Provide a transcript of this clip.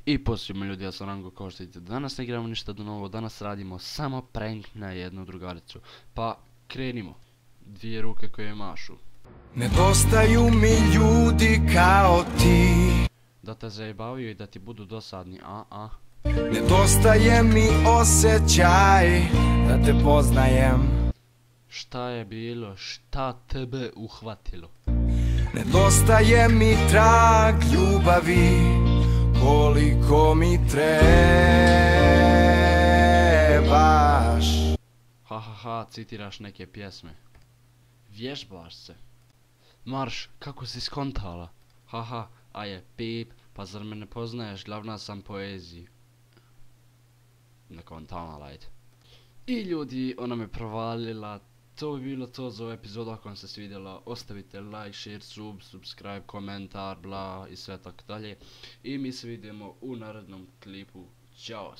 I posljedno ljudi, ja sam Rango, kao što vidite, danas ne igramo ništa do novo, danas radimo samo prank na jednu drugaricu. Pa krenimo, dvije ruke koje mašu. Nedostaju mi ljudi kao ti. Da te zajebavaju i da ti budu dosadni, Nedostaje mi osjećaj da te poznajem. Šta je bilo, šta tebe uhvatilo? Nedostaje mi trag ljubavi, koliko mi trebaš. Citiraš neke pjesme. Vježbaš se. Marš, kako si skontala? A je pip, pa zar me ne poznaješ, glavna sam poeziji. Ne kontam, ajde. I ljudi, ona me provalila. To bi bilo to za ovu epizodu. Ako vam se svidjela, ostavite like, share, subscribe, komentar, bla i sve tako dalje. I mi se vidimo u narednom klipu. Ćao!